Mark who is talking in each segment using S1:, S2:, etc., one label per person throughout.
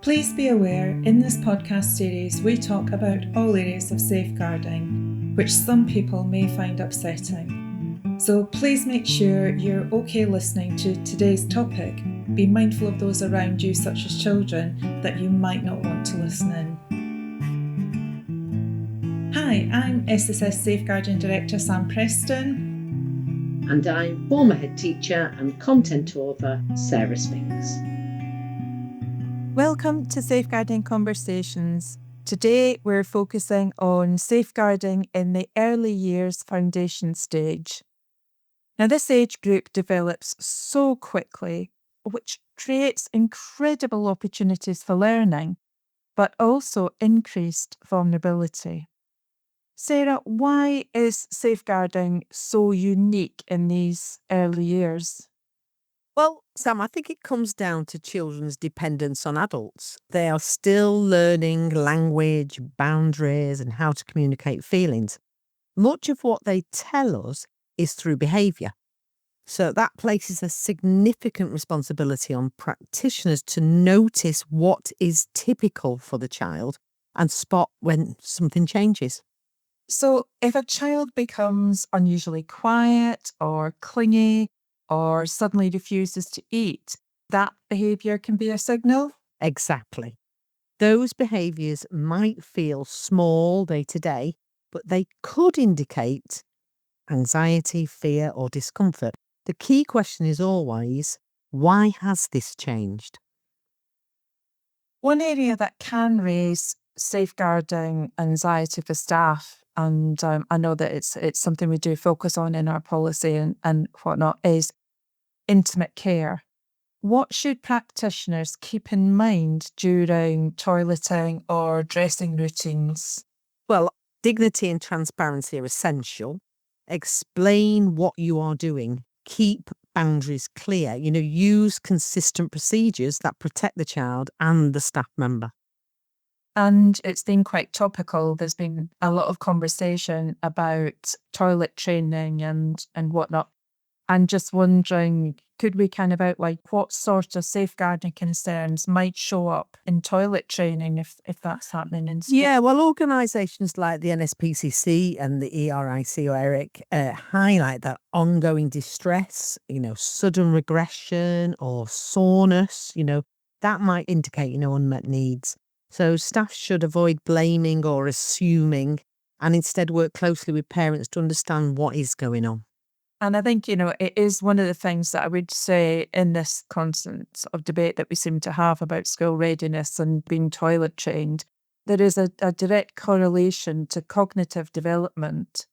S1: Please be aware, in this podcast series we talk about all areas of safeguarding, which some people may find upsetting. So please make sure you're okay listening to today's topic. Be mindful of those around you, such as children, that you might not want to listen in. Hi, I'm SSS Safeguarding Director Sam Preston.
S2: And I'm former head teacher and content author Sarah Spinks.
S3: Welcome to Safeguarding Conversations. Today we're focusing on safeguarding in the early years foundation stage. Now this age group develops so quickly, which creates incredible opportunities for learning, but also increased vulnerability. Sarah, why is safeguarding so unique in these early years?
S4: Well, Sam, I think it comes down to children's dependence on adults. They are still learning language, boundaries, and how to communicate feelings. Much of what they tell us is through behaviour. So that places a significant responsibility on practitioners to notice what is typical for the child and spot when something changes.
S3: So if a child becomes unusually quiet or clingy, or suddenly refuses to eat, that behaviour can be a signal?
S4: Exactly. Those behaviours might feel small day to day, but they could indicate anxiety, fear, or discomfort. The key question is always, why has this changed?
S3: One area that can raise safeguarding anxiety for staff, and I know that it's something we do focus on in our policy and whatnot, is intimate care. What should practitioners keep in mind during toileting or dressing routines?
S4: Well, dignity and transparency are essential. Explain what you are doing. Keep boundaries clear. Use consistent procedures that protect the child and the staff member.
S3: And it's been quite topical. There's been a lot of conversation about toilet training and whatnot. I'm just wondering, could we kind of outline what sort of safeguarding concerns might show up in toilet training if that's happening in school?
S4: Yeah, well, organisations like the NSPCC and the ERIC or ERIC highlight that ongoing distress, sudden regression or soreness, that might indicate, unmet needs. So staff should avoid blaming or assuming and instead work closely with parents to understand what is going on.
S3: And I think, it is one of the things that I would say in this constant sort of debate that we seem to have about school readiness and being toilet trained, there is a direct correlation to cognitive development.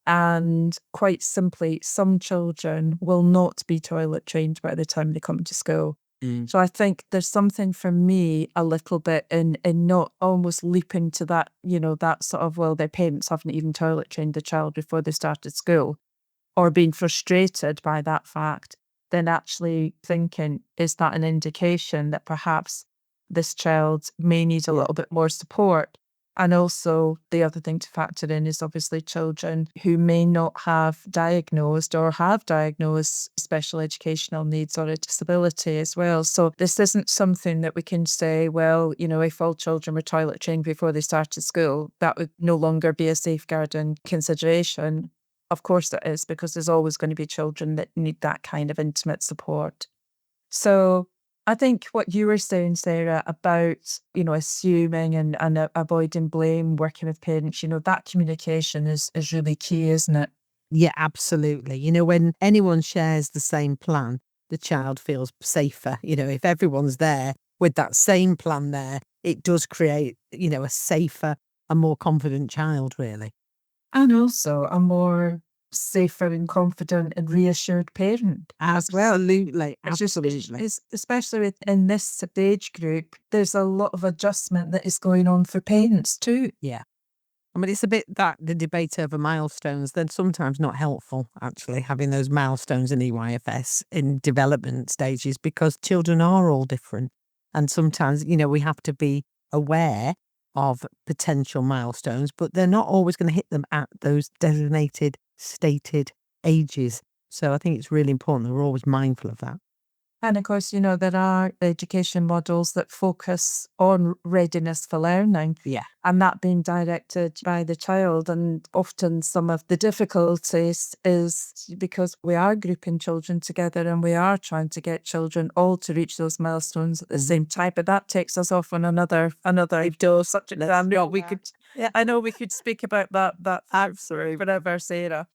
S3: And quite simply, some children will not be toilet trained by the time they come to school. So I think there's something for me a little bit in not almost leaping to that, that sort of, well, their parents haven't even toilet trained the child before they started school, or being frustrated by that fact, then actually thinking, is that an indication that perhaps this child may need a little bit more support? And also the other thing to factor in is obviously children who may not have diagnosed or have diagnosed special educational needs or a disability as well. So this isn't something that we can say, well, if all children were toilet trained before they started school, that would no longer be a safeguarding consideration. Of course it is, because there's always going to be children that need that kind of intimate support. So I think what you were saying, Sarah, about, assuming and avoiding blame, working with parents, that communication is really key, isn't it?
S4: Yeah, absolutely. When anyone shares the same plan, the child feels safer. If everyone's there with that same plan there, it does create, a safer and more confident child, really.
S3: And also a more safer and confident and reassured parent as well.
S4: Absolutely.
S3: Especially within this age group, there's a lot of adjustment that is going on for parents too.
S4: Yeah. I mean, it's a bit that the debate over milestones, then sometimes not helpful, actually, having those milestones in EYFS in development stages, because children are all different. And sometimes, we have to be aware of potential milestones, but they're not always going to hit them at those designated, stated ages. So I think it's really important that we're always mindful of that.
S3: And of course, there are education models that focus on readiness for learning.
S4: Yeah.
S3: And that being directed by the child. And often some of the difficulties is because we are grouping children together and we are trying to get children all to reach those milestones at the same time. But that takes us off on another subject. I know we could speak about that absolutely forever, Sarah.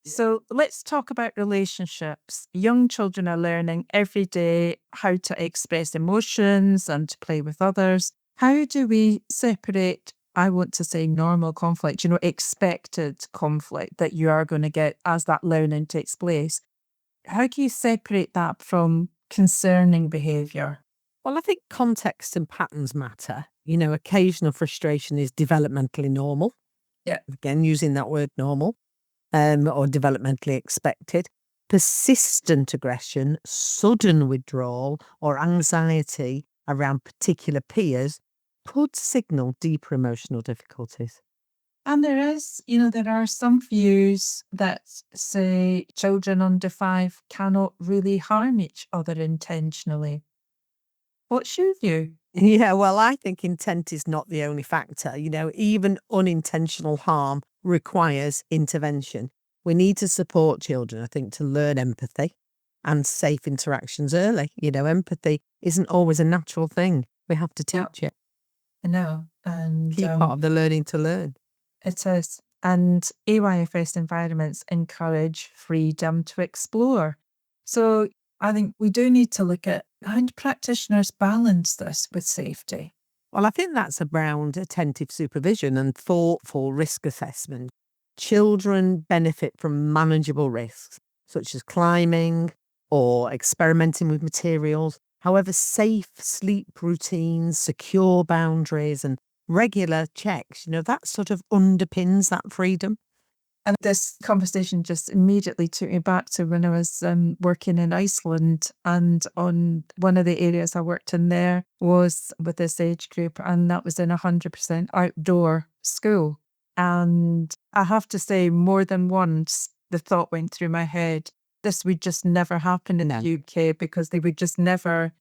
S3: So let's talk about relationships. Young children are learning every day how to express emotions and to play with others. How do we separate, I want to say normal conflict, expected conflict that you are going to get as that learning takes place? How do you separate that from concerning behaviour?
S4: Well, I think context and patterns matter. Occasional frustration is developmentally normal.
S3: Yeah.
S4: Again, using that word normal. Or developmentally expected. Persistent aggression, sudden withdrawal, or anxiety around particular peers could signal deeper emotional difficulties.
S3: And there are some views that say children under 5 cannot really harm each other intentionally. What's your view?
S4: Yeah, well, I think intent is not the only factor. Even unintentional harm requires intervention. We need to support children, I think, to learn empathy and safe interactions early. Empathy isn't always a natural thing. We have to teach it.
S3: I know. And
S4: Key part of the learning to learn.
S3: It is. And EYFS environments encourage freedom to explore. So I think we do need to look at how do practitioners balance this with safety.
S4: Well, I think that's around attentive supervision and thoughtful risk assessment. Children benefit from manageable risks, such as climbing or experimenting with materials. However, safe sleep routines, secure boundaries, and regular checks, that sort of underpins that freedom.
S3: And this conversation just immediately took me back to when I was working in Iceland, and on one of the areas I worked in there was with this age group, and that was in 100% outdoor school. And I have to say, more than once, the thought went through my head, this would just never happen in the UK because they would never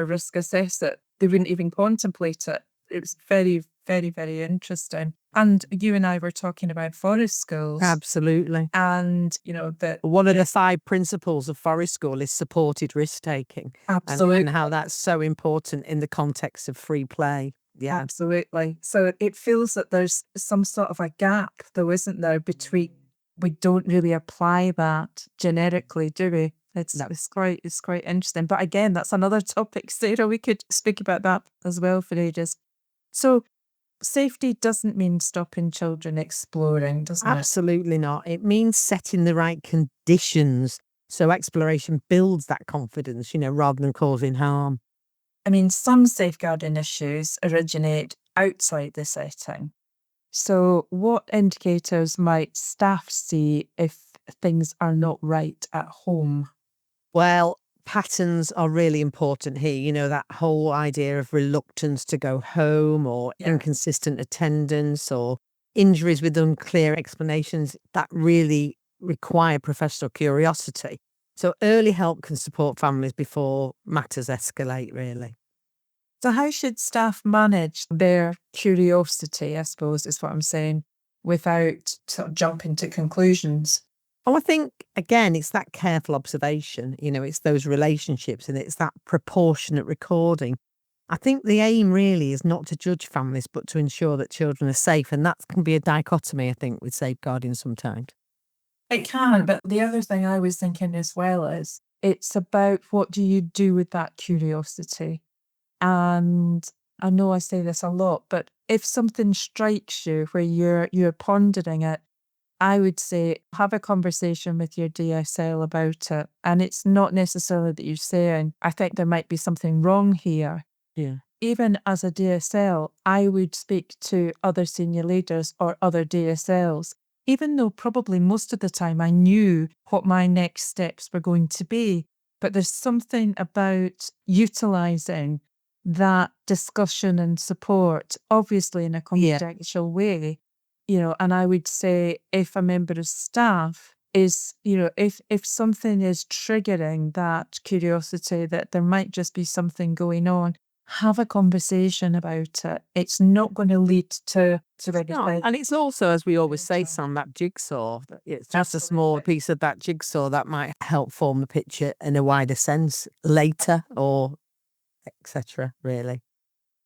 S3: risk assess it. They wouldn't even contemplate it. It was very, very, very interesting. And you and I were talking about forest schools.
S4: Absolutely.
S3: And, that
S4: one of the 5 principles of forest school is supported risk taking.
S3: Absolutely.
S4: And how that's so important in the context of free play. Yeah.
S3: Absolutely. So it feels that there's some sort of a gap, though, isn't there, between we don't really apply that generically, do we? It's quite interesting. But again, that's another topic, Sarah. We could speak about that as well for ages. So safety doesn't mean stopping children exploring, doesn't it?
S4: Absolutely not. It means setting the right conditions so exploration builds that confidence, rather than causing harm.
S3: I mean, some safeguarding issues originate outside the setting. So what indicators might staff see if things are not right at home?
S4: Well, patterns are really important here. That whole idea of reluctance to go home or inconsistent attendance or injuries with unclear explanations that really require professional curiosity. So early help can support families before matters escalate, really.
S3: So how should staff manage their curiosity, I suppose, is what I'm saying, without sort of jumping to conclusions?
S4: Oh, I think, again, it's that careful observation, it's those relationships and it's that proportionate recording. I think the aim really is not to judge families, but to ensure that children are safe. And that can be a dichotomy, I think, with safeguarding sometimes.
S3: It can, but the other thing I was thinking as well is it's about what do you do with that curiosity? And I know I say this a lot, but if something strikes you where you're pondering it, I would say have a conversation with your DSL about it. And it's not necessarily that you're saying, I think there might be something wrong here.
S4: Yeah.
S3: Even as a DSL, I would speak to other senior leaders or other DSLs, even though probably most of the time I knew what my next steps were going to be. But there's something about utilising that discussion and support, obviously in a confidential way, and I would say if a member of staff is, if something is triggering that curiosity, that there might just be something going on, have a conversation about it. It's not going to lead to
S4: No,
S3: anything.
S4: and it's also, as we always say, Sam, that jigsaw. It's just a small piece of that jigsaw that might help form the picture in a wider sense later, or etc. Really.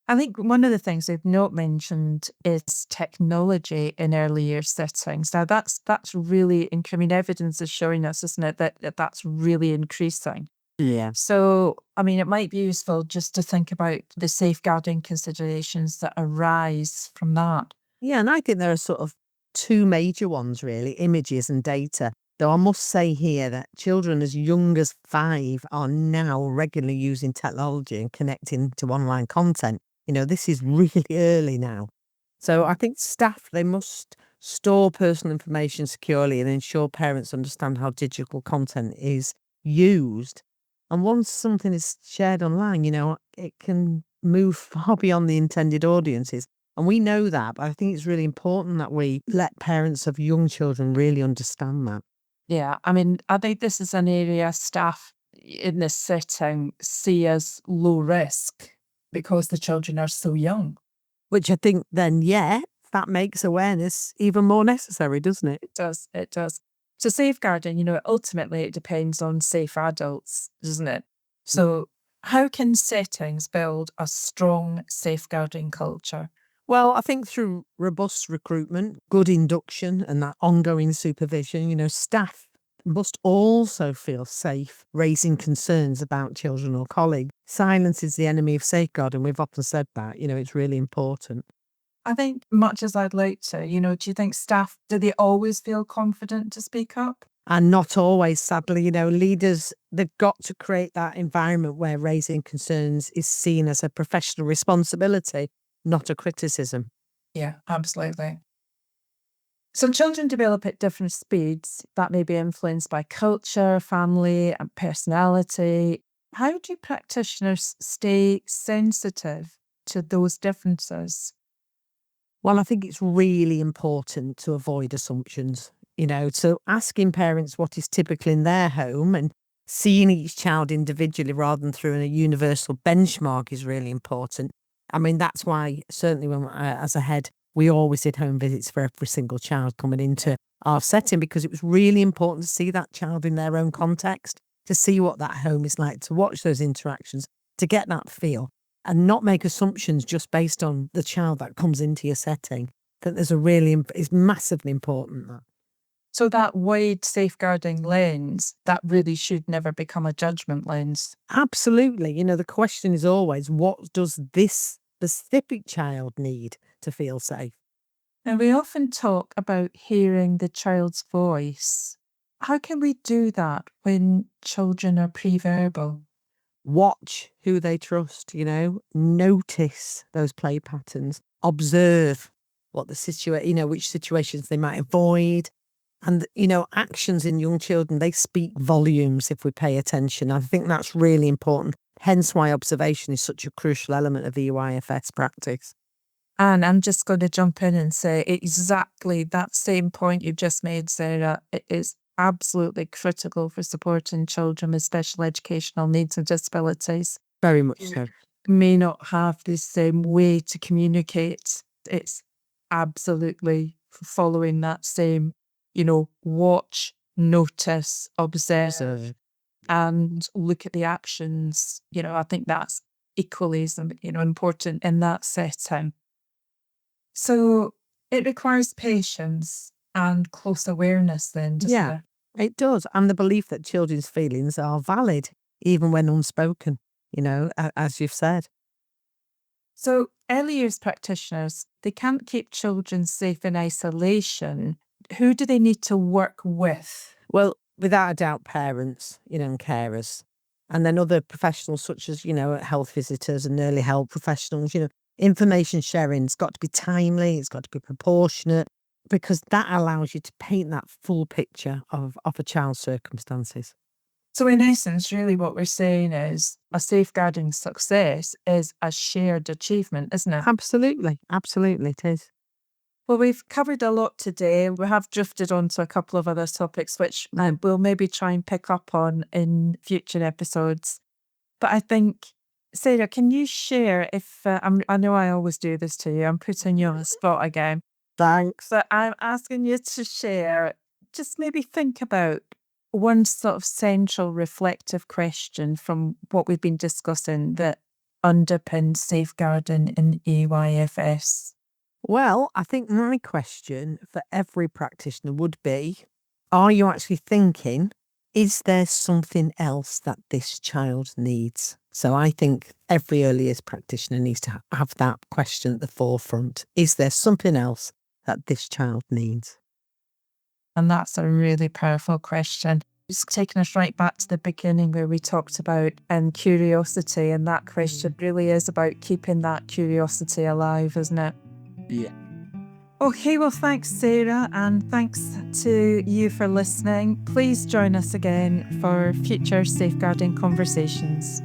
S3: I think one of the things they've not mentioned is technology in early year settings. Now, that's really, I mean, evidence is showing us, isn't it, that that's really increasing.
S4: Yeah.
S3: So, I mean, it might be useful just to think about the safeguarding considerations that arise from that.
S4: Yeah, and I think there are sort of two major ones, really, images and data. Though I must say here that children as young as 5 are now regularly using technology and connecting to online content. This is really early now. So I think staff, they must store personal information securely and ensure parents understand how digital content is used. And once something is shared online, it can move far beyond the intended audiences. And we know that, but I think it's really important that we let parents of young children really understand that.
S3: Yeah, I mean, I think this is an area staff in this setting see as low risk because the children are so young.
S4: Which I think then, that makes awareness even more necessary, doesn't it?
S3: It does. So safeguarding, ultimately it depends on safe adults, doesn't it? So how can settings build a strong safeguarding culture?
S4: Well, I think through robust recruitment, good induction, and that ongoing supervision, staff must also feel safe raising concerns about children or colleagues. Silence is the enemy of safeguarding. We've often said that, it's really important.
S3: I think much as I'd like to, do you think staff, do they always feel confident to speak up?
S4: And not always, sadly, leaders, they've got to create that environment where raising concerns is seen as a professional responsibility, not a criticism.
S3: Yeah, absolutely. So children develop at different speeds that may be influenced by culture, family, and personality. How do practitioners stay sensitive to those differences?
S4: Well, I think it's really important to avoid assumptions, so asking parents what is typical in their home and seeing each child individually rather than through a universal benchmark is really important. I mean, that's why certainly when as a head, we always did home visits for every single child coming into our setting, because it was really important to see that child in their own context, to see what that home is like, to watch those interactions, to get that feel and not make assumptions just based on the child that comes into your setting. That there's is massively important, that.
S3: So that wide safeguarding lens, that really should never become a judgment lens.
S4: Absolutely. The question is always, what does this specific child need to feel safe?
S3: And we often talk about hearing the child's voice. How can we do that when children are pre-verbal?
S4: Watch who they trust, notice those play patterns, observe what which situations they might avoid. And, actions in young children, they speak volumes if we pay attention. I think that's really important. Hence why observation is such a crucial element of EYFS practice.
S3: And I'm just going to jump in and say exactly that same point you've just made, Sarah. It is absolutely critical for supporting children with special educational needs and disabilities.
S4: Very much so.
S3: May not have the same way to communicate. It's absolutely following that same, watch, notice, observe, and look at the actions. I think that's equally as important in that setting. So it requires patience and close awareness then, doesn't it?
S4: It does. And the belief that children's feelings are valid, even when unspoken, as you've said.
S3: So early years practitioners, they can't keep children safe in isolation. Who do they need to work with?
S4: Well, without a doubt, parents, and carers. And then other professionals such as, health visitors and early health professionals, information sharing's got to be timely, it's got to be proportionate, because that allows you to paint that full picture of a child's circumstances.
S3: So in essence, really what we're saying is a safeguarding success is a shared achievement, isn't it?
S4: Absolutely. Absolutely, it is.
S3: Well, we've covered a lot today. We have drifted onto a couple of other topics, which we'll maybe try and pick up on in future episodes. But I think, Sarah, can you share if I know I always do this to you. I'm putting you on the spot again.
S4: Thanks.
S3: So I'm asking you to share, just maybe think about one sort of central reflective question from what we've been discussing that underpins safeguarding in EYFS.
S4: Well, I think my question for every practitioner would be, are you actually thinking, is there something else that this child needs? So I think every early years practitioner needs to have that question at the forefront. Is there something else that this child needs?
S3: And that's a really powerful question. It's taking us right back to the beginning where we talked about curiosity, and that question really is about keeping that curiosity alive, isn't it?
S4: Yeah.
S3: Okay, well, thanks, Sarah, and thanks to you for listening. Please join us again for future safeguarding conversations.